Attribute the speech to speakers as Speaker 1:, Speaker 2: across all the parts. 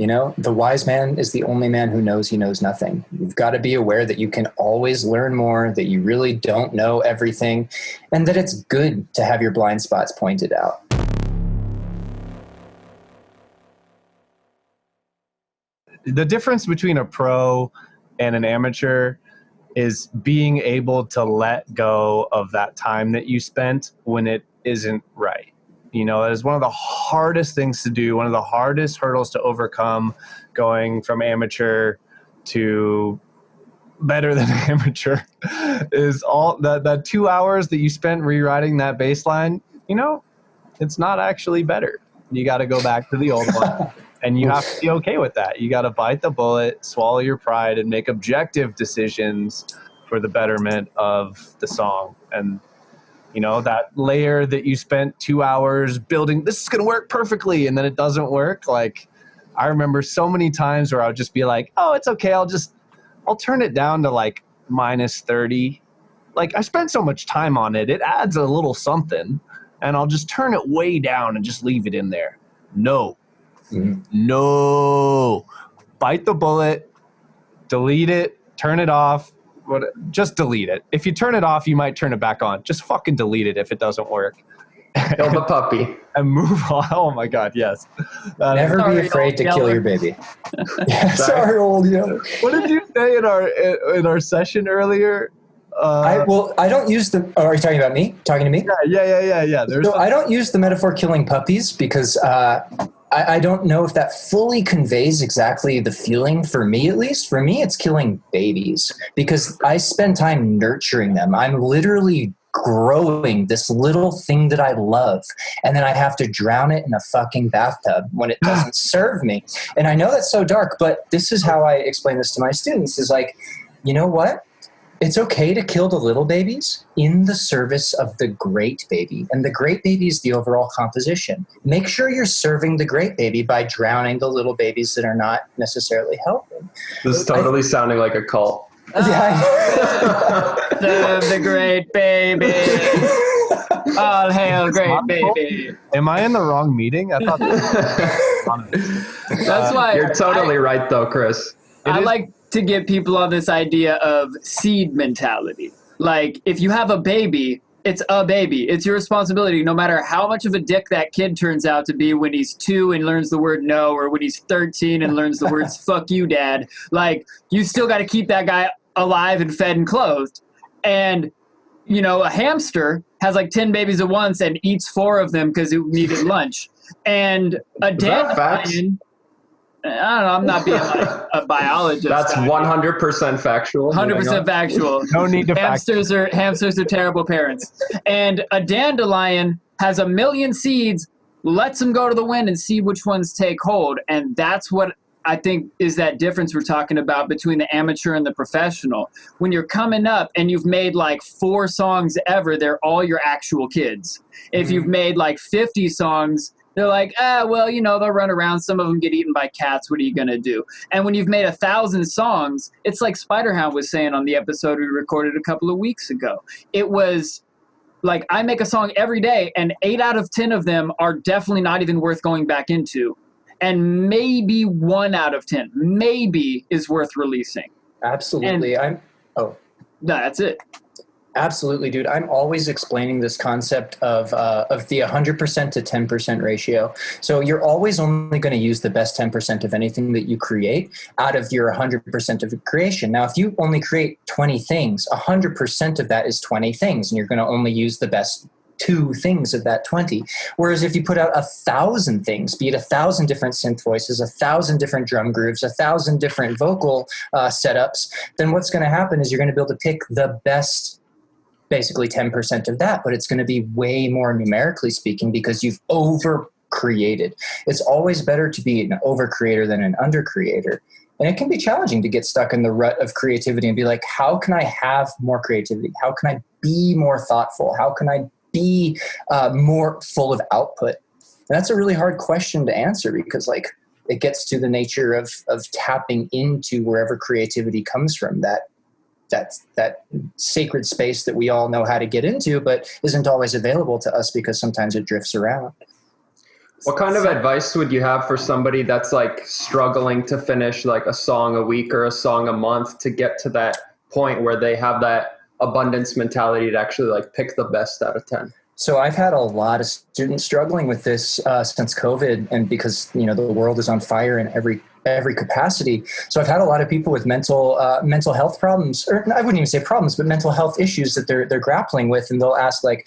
Speaker 1: You know, the wise man is the only man who knows he knows nothing. You've got to be aware that you can always learn more, that you really don't know everything, and that it's good to have your blind spots pointed out.
Speaker 2: The difference between a pro and an amateur is being able to let go of that time that you spent when it isn't right. You know, that is one of the hardest things to do, one of the hardest hurdles to overcome, going from amateur to better than amateur, is all that 2 hours that you spent rewriting that bass line. You know, it's not actually better. You got to go back to the old one. And you have to be okay with that. You got to bite the bullet, swallow your pride, and make objective decisions for the betterment of the song. And, you know, that layer that you spent 2 hours building, this is going to work perfectly, and then it doesn't work. Like, I remember so many times where I would just be like, oh, it's okay. I'll turn it down to like -30. Like, I spent so much time on it. It adds a little something, and I'll just turn it way down and just leave it in there. No. No, bite the bullet, delete it, turn it off. Just delete it. If you turn it off, you might turn it back on. Just fucking delete it if it doesn't work.
Speaker 3: Kill the puppy.
Speaker 2: And move on. Oh my God, yes.
Speaker 1: Never be afraid to kill your baby. Yeah, sorry, old yeller.
Speaker 2: What did you say in our session earlier?
Speaker 1: I don't use the. Oh, are you talking about me? Talking to me?
Speaker 2: Yeah.
Speaker 1: So I don't use the metaphor killing puppies because I don't know if that fully conveys exactly the feeling for me, at least. For me, it's killing babies because I spend time nurturing them. I'm literally growing this little thing that I love, and then I have to drown it in a fucking bathtub when it doesn't serve me. And I know that's so dark, but this is how I explain this to my students is like, you know what? It's okay to kill the little babies in the service of the great baby. And the great baby is the overall composition. Make sure you're serving the great baby by drowning the little babies that are not necessarily helping.
Speaker 3: This is totally sounding like a cult.
Speaker 1: Yeah.
Speaker 4: Serve the great baby. All hail, great baby.
Speaker 2: Am I in the wrong meeting? I thought
Speaker 4: That's why
Speaker 3: you're totally right, though, Chris.
Speaker 4: I like to get people on this idea of seed mentality. Like, if you have a baby, it's a baby. It's your responsibility, no matter how much of a dick that kid turns out to be when he's 2 and learns the word no, or when he's 13 and learns the words fuck you, dad. Like, you still got to keep that guy alive and fed and clothed. And, you know, a hamster has like 10 babies at once and eats 4 of them because it needed lunch. And a dandelion... I don't know. I'm not being like a biologist.
Speaker 3: That's 100% factual.
Speaker 4: 100% factual.
Speaker 2: No need to
Speaker 4: hamsters are terrible parents. And a dandelion has 1 million seeds, lets them go to the wind and see which ones take hold. And that's what I think is that difference we're talking about between the amateur and the professional. When you're coming up and you've made like 4 songs ever, they're all your actual kids. If you've made like 50 songs, they're like, well, you know, they'll run around. Some of them get eaten by cats. What are you going to do? And when you've made 1,000 songs, it's like Spiderhound was saying on the episode we recorded a couple of weeks ago. It was like, I make a song every day, and 8 out of 10 of them are definitely not even worth going back into. And maybe 1 out of 10, maybe, is worth releasing.
Speaker 1: Absolutely.
Speaker 4: No, that's it.
Speaker 1: Absolutely, dude. I'm always explaining this concept of the 100% to 10% ratio. So you're always only going to use the best 10% of anything that you create out of your 100% of creation. Now, if you only create 20 things, 100% of that is 20 things, and you're going to only use the best 2 things of that 20. Whereas if you put out 1,000 things, be it 1,000 different synth voices, 1,000 different drum grooves, 1,000 different vocal setups, then what's going to happen is you're going to be able to pick the best, basically 10% of that, but it's going to be way more numerically speaking because you've over-created. It's always better to be an over-creator than an under-creator. And it can be challenging to get stuck in the rut of creativity and be like, how can I have more creativity? How can I be more thoughtful? How can I be more full of output? And that's a really hard question to answer because like it gets to the nature of tapping into wherever creativity comes from, that sacred space that we all know how to get into, but isn't always available to us because sometimes it drifts around.
Speaker 3: What kind of advice would you have for somebody that's like struggling to finish like a song a week or a song a month to get to that point where they have that abundance mentality to actually like pick the best out of 10?
Speaker 1: So I've had a lot of students struggling with this since COVID, and because the world is on fire in every capacity. So I've had a lot of people with mental health problems, or I wouldn't even say problems, but mental health issues that they're grappling with, and they'll ask like,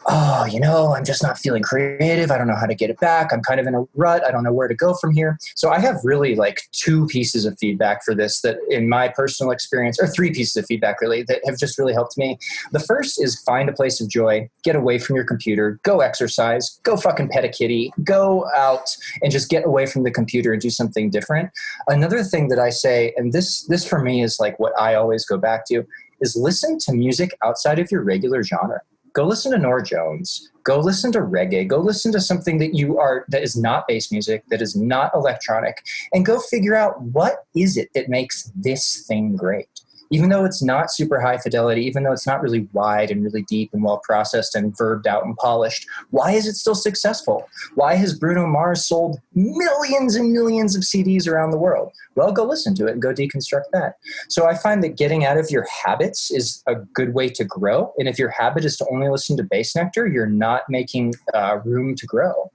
Speaker 1: oh, I'm just not feeling creative. I don't know how to get it back. I'm kind of in a rut. I don't know where to go from here. So I have really like 2 pieces of feedback for this that in my personal experience, or 3 pieces of feedback really, that have just really helped me. The first is find a place of joy, get away from your computer, go exercise, go fucking pet a kitty, go out and just get away from the computer and do something different. Another thing that I say, and this for me is like what I always go back to, is listen to music outside of your regular genre. Go listen to Norah Jones. Go listen to reggae. Go listen to something that is not bass music, that is not electronic, and go figure out what is it that makes this thing great. Even though it's not super high fidelity, even though it's not really wide and really deep and well processed and verbed out and polished, why is it still successful? Why has Bruno Mars sold millions and millions of CDs around the world? Well, go listen to it and go deconstruct that. So I find that getting out of your habits is a good way to grow. And if your habit is to only listen to Bass Nectar, you're not making room to grow.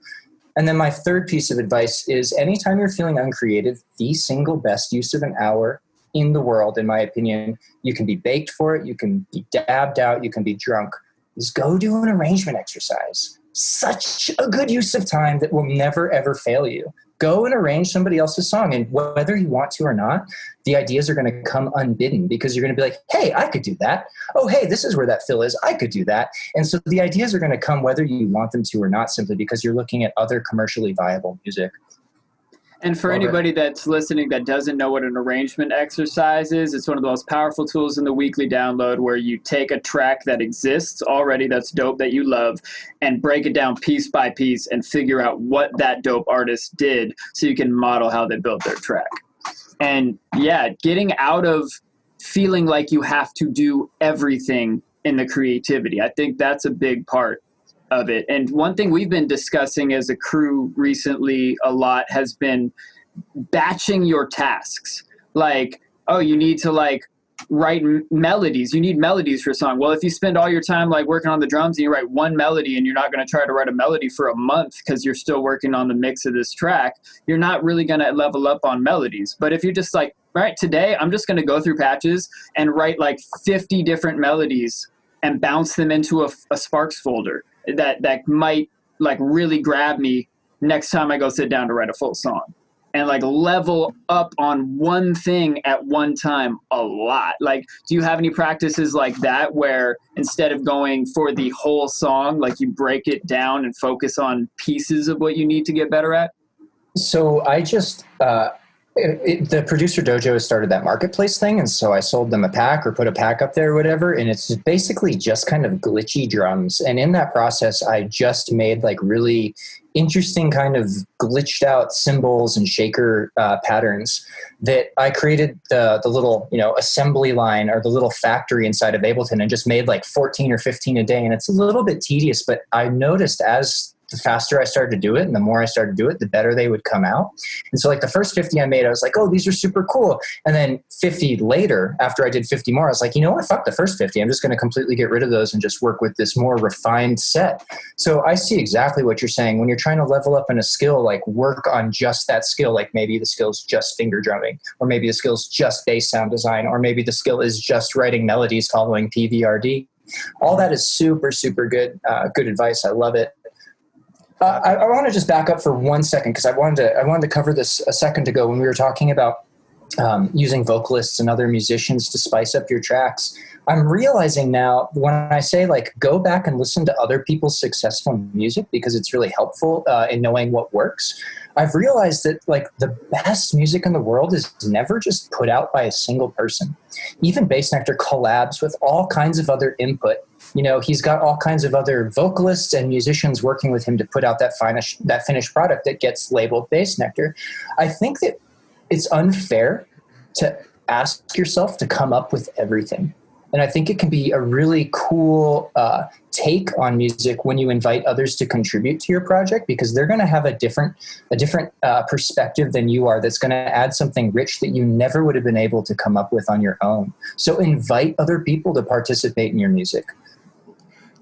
Speaker 1: And then my third piece of advice is anytime you're feeling uncreative, the single best use of an hour in the world, in my opinion, you can be baked for it, you can be dabbed out, you can be drunk, is go do an arrangement exercise. Such a good use of time that will never, ever fail you. Go and arrange somebody else's song, and whether you want to or not, the ideas are going to come unbidden because you're going to be like, hey, I could do that. Oh, hey, this is where that fill is. I could do that. And so the ideas are going to come whether you want them to or not, simply because you're looking at other commercially viable music.
Speaker 4: And for anybody that's listening that doesn't know what an arrangement exercise is, it's one of the most powerful tools in the weekly download where you take a track that exists already, that's dope, that you love, and break it down piece by piece and figure out what that dope artist did so you can model how they built their track. And yeah, getting out of feeling like you have to do everything in the creativity. I think that's a big part of it. And one thing we've been discussing as a crew recently a lot has been batching your tasks. Like, oh, you need to like write melodies. You need melodies for a song. Well, if you spend all your time like working on the drums and you write one melody and you're not going to try to write a melody for a month because you're still working on the mix of this track, you're not really going to level up on melodies. But if you're just like, all right, today I'm just going to go through patches and write like 50 different melodies and bounce them into a Sparks folder, that might like really grab me next time I go sit down to write a full song, and like level up on one thing at one time a lot. Like, do you have any practices like that where instead of going for the whole song, like you break it down and focus on pieces of what you need to get better at?
Speaker 1: So I just, the Producer Dojo has started that marketplace thing, and so I sold them a pack or put a pack up there or whatever, and it's basically just kind of glitchy drums. And in that process, I just made like really interesting kind of glitched out cymbals and shaker patterns that I created the little assembly line or the little factory inside of Ableton, and just made like 14 or 15 a day. And it's a little bit tedious, but I noticed as the faster I started to do it and the more I started to do it, the better they would come out. And so like the first 50 I made, I was like, oh, these are super cool. And then 50 later, after I did 50 more, I was like, you know what, fuck the first 50. I'm just going to completely get rid of those and just work with this more refined set. So I see exactly what you're saying. When you're trying to level up in a skill, like work on just that skill. Like maybe the skill's just finger drumming, or maybe the skill's just bass sound design, or maybe the skill is just writing melodies following PVRD. All that is super, super good advice. I love it. I want to just back up for 1 second because I wanted to cover this a second ago when we were talking about using vocalists and other musicians to spice up your tracks. I'm realizing now when I say like go back and listen to other people's successful music because it's really helpful in knowing what works. I've realized that like the best music in the world is never just put out by a single person. Even Bass Nectar collabs with all kinds of other input. He's got all kinds of other vocalists and musicians working with him to put out that finished product that gets labeled Bass Nectar. I think that it's unfair to ask yourself to come up with everything. And I think it can be a really cool take on music when you invite others to contribute to your project, because they're going to have a different perspective than you are, that's going to add something rich that you never would have been able to come up with on your own. So invite other people to participate in your music.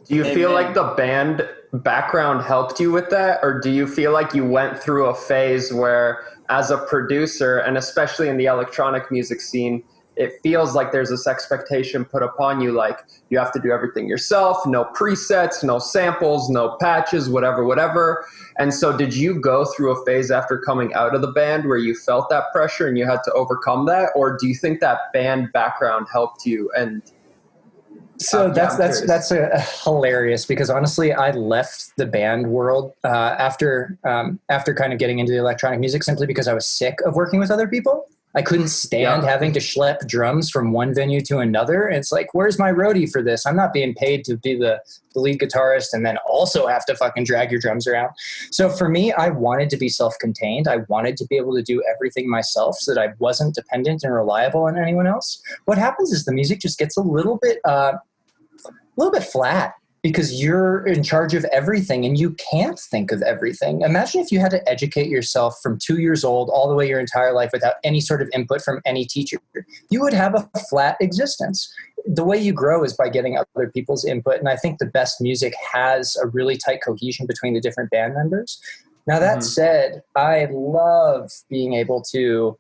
Speaker 3: Do you feel like the band background helped you with that? Or do you feel like you went through a phase where, as a producer, and especially in the electronic music scene, it feels like there's this expectation put upon you, like you have to do everything yourself, no presets, no samples, no patches, whatever. And so did you go through a phase after coming out of the band where you felt that pressure and you had to overcome that? Or do you think that band background helped you? And
Speaker 1: so that's hilarious, because honestly, I left the band world after kind of getting into the electronic music, simply because I was sick of working with other people. I couldn't stand having to schlep drums from one venue to another. And it's like, where's my roadie for this? I'm not being paid to be the lead guitarist and then also have to fucking drag your drums around. So for me, I wanted to be self-contained. I wanted to be able to do everything myself so that I wasn't dependent and reliable on anyone else. What happens is the music just gets a little bit flat, because you're in charge of everything and you can't think of everything. Imagine if you had to educate yourself from 2 years old all the way your entire life without any sort of input from any teacher. You would have a flat existence. The way you grow is by getting other people's input. And I think the best music has a really tight cohesion between the different band members. Now, that said, I love being able to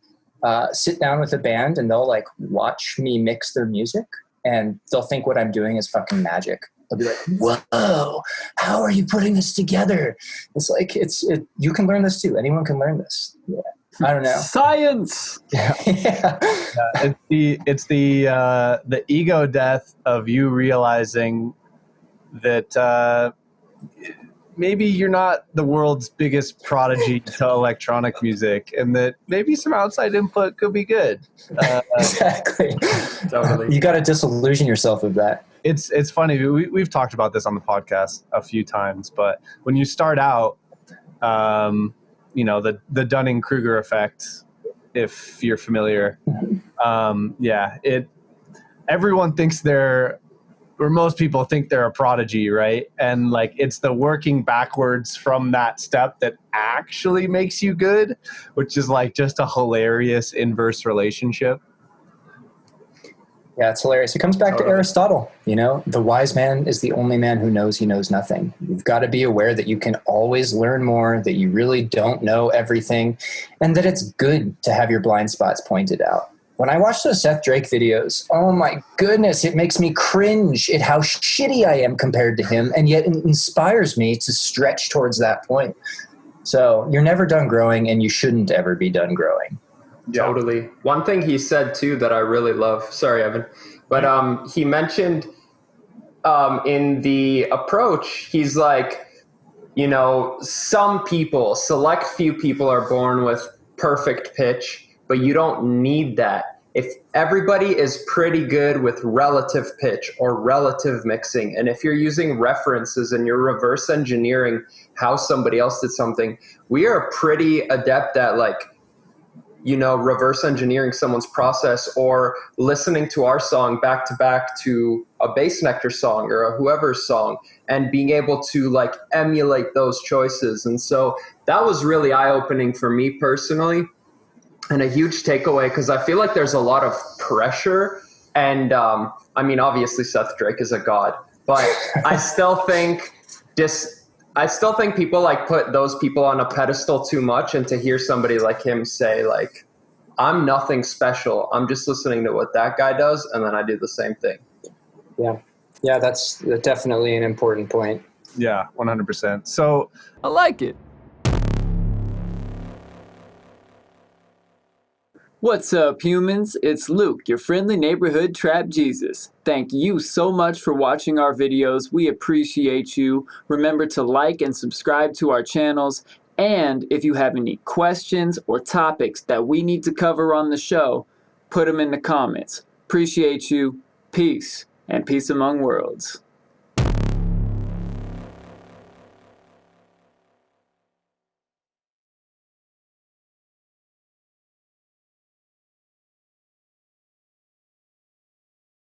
Speaker 1: sit down with a band and they'll like watch me mix their music and they'll think what I'm doing is fucking magic. They'll be like, whoa, how are you putting this together? It's like, you can learn this too. Anyone can learn this. Yeah. I don't know.
Speaker 4: Science.
Speaker 1: Yeah.
Speaker 2: It's the ego death of you realizing that maybe you're not the world's biggest prodigy to electronic music, and that maybe some outside input could be good.
Speaker 1: Exactly.
Speaker 3: Totally.
Speaker 1: You got to disillusion yourself of that.
Speaker 2: It's funny. We've talked about this on the podcast a few times, but when you start out, the Dunning-Kruger effect, if you're familiar, everyone thinks most people think they're a prodigy, right? And like, it's the working backwards from that step that actually makes you good, which is like just a hilarious inverse relationship.
Speaker 1: Yeah, it's hilarious. It comes back to Aristotle. The wise man is the only man who knows he knows nothing. You've got to be aware that you can always learn more, that you really don't know everything, and that it's good to have your blind spots pointed out. When I watch those Seth Drake videos, oh my goodness, it makes me cringe at how shitty I am compared to him, and yet it inspires me to stretch towards that point. So you're never done growing, and you shouldn't ever be done growing.
Speaker 3: Totally. One thing he said too that I really love, sorry, Evan, but he mentioned in the approach, he's like, some people, select few people are born with perfect pitch, but you don't need that. If everybody is pretty good with relative pitch or relative mixing, and if you're using references and you're reverse engineering how somebody else did something, we are pretty adept at reverse engineering someone's process, or listening to our song back to back to a Bass Nectar song or a whoever's song, and being able to emulate those choices. And so that was really eye-opening for me personally, and a huge takeaway, because I feel like there's a lot of pressure. And obviously Seth Drake is a god, but I still think people put those people on a pedestal too much, and to hear somebody like him say I'm nothing special, I'm just listening to what that guy does, and then I do the same thing.
Speaker 1: Yeah, that's definitely an important point.
Speaker 2: Yeah, 100%. So
Speaker 4: I like it. What's up, humans? It's Luke, your friendly neighborhood trap Jesus. Thank you so much for watching our videos. We appreciate you. Remember to like and subscribe to our channels. And if you have any questions or topics that we need to cover on the show, put them in the comments. Appreciate you. Peace, and peace among worlds.